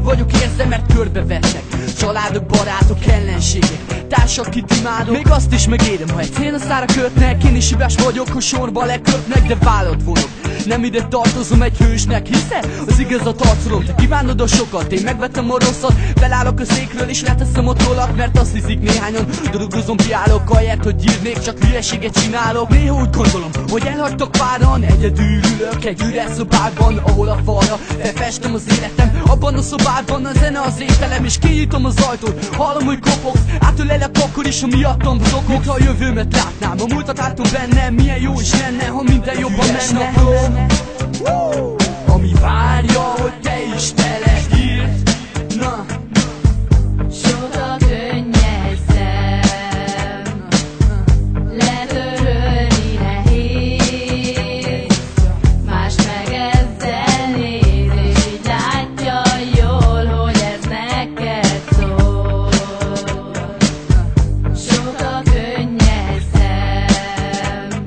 Boldog vagyok, érzem, mert körbevetnek családok, barátok, ellenségek, társak, kit imádok. Még azt is megérem, ha egy célnaszára kötnek. Én is hibás vagyok, hogy sorba lekötnek, de vállat vonok. Nem ide tartozom egy hősnek, hiszen az igazat arcolom. Te kívánod a sokat, én megvettem a rosszat. Felállok a székről és leteszem a tollat, mert azt hiszik néhányan, dolgozom, piálok, ahelyett, hogy írnék, csak hülyeséget csinálok. Néha úgy gondolom, hogy elhagytak páran, egyedül ülök egy üres szobában, ahol a falra felfestem az életem. Abban a szobában a zene az ételem, és kinyitom az ajtót, hallom, hogy kopogsz. Átölelek akkor is, ha miattam zokogsz. Mintha a jövőmet látnám, a múltat látom bennem. Milyen jó is lenne, ha minden jobban menne. Ami várja, hogy te is teleírt. Na, Sok a könnyes szem, letörölni nehéz, más meg ezzel néz, és így látja jól, hogy ez neked szól. Sok a könnyes szem,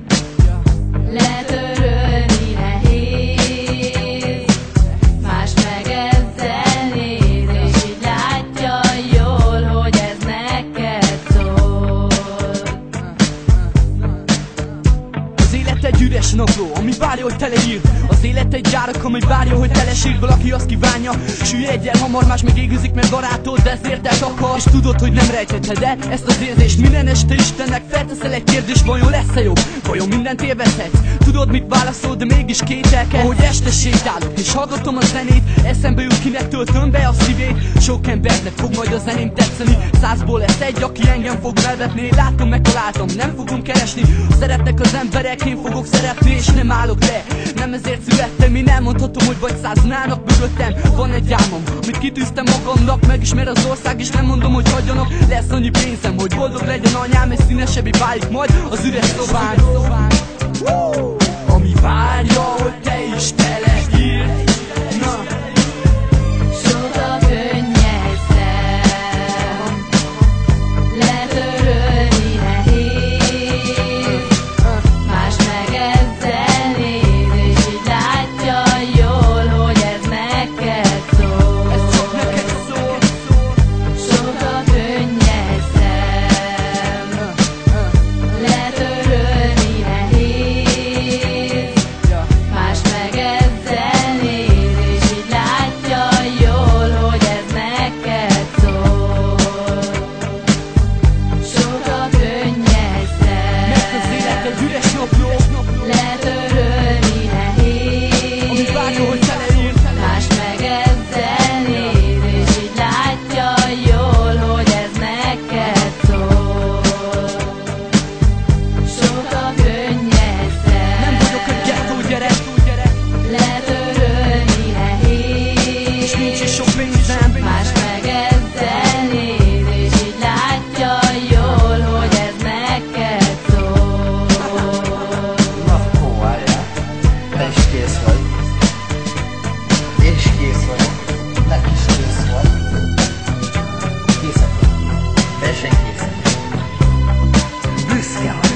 letörölni nehéz, más meg ezzel néz, és így látja jól, hogy ez neked szól. az élet egy üres napló, ami várja, hogy teleír. Az élet egy gyárak, ami várja, hogy telesír. Valaki azt kívánja, süllyedj el hamar, más meg égőzik, mert barátod, de ezért el akar. És tudod, hogy nem rejtheted el ezt az érzést. Minden este Istennek felteszel egy kérdést, vajon lesz-e jobb? Vajon mindent élvezhetsz? Tudod, mit válaszol, de mégis kételkedsz. Ahogy este sétálok és hallgatom a zenét, eszembe jut, kinek töltöm be a szívét. Sok embernek fog majd a zeném tetszeni, 100-ból lesz egy, aki engem fog felvetni. Látom, megtaláltam, nem fogom keresni. Szeretnek az emberek, én fogok szeretni, és nem állok le. Nem ezért születtem, én elmondhatom, hogy vagy 100-an állnak mögöttem. Van egy álmom, amit kitűztem magamnak, megismer az ország, és nem mondom, hogy hagyjanak. Lesz annyi pénzem, hogy boldog legyen anyám, és színesebbé válik majd az üres szobán. Ami várja, hogy te is teleírt. Na, Sok a könnyes szem, letörölni nehéz, más meg ezzel néz, és így látja jól, hogy ez neked szól. ez csak neked szól. Sok a könnyes szem, letörölni nehéz, más meg ezzel néz, és így látja jól, hogy ez neked szól. Sok a könnyes Mert az élet egy szem, üres napló, letörölni ami várja, hogy nehéz, teleírt. más meg ezzel néz, és így látja jól, hogy ez neked szól. Sok a könnyes Nem vagyok egy gettó szem, gyerek, letörölni nehéz, és nincs is sok pénzem. más meg ezzel néz, és így látja jól, hogy ez neked szól. Na, ó, várjál. Te is kész vagy. Én is kész vagyok. Neki is kész vagy. Készek vagyunk. Teljesen készek. Büszke vagy.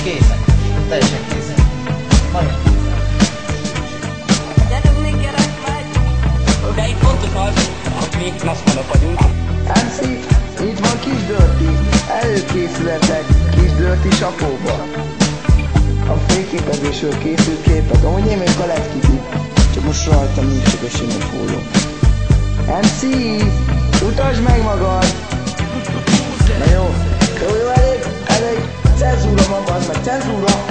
Készek. Teljesen készek. Nagyon készek. De itt fontos az, hogy mi nasmanok vagyunk. MC, itt van Kis Dirty, előkészületek Kis Dirty sapóba. A fényképezésről készült képet, ahogy én még a Lettkiti, csak most rajtam nincs csak a sima fóló. MC, utasd meg magad! Na jó, elég, cenzúra magad, meg cenzúra!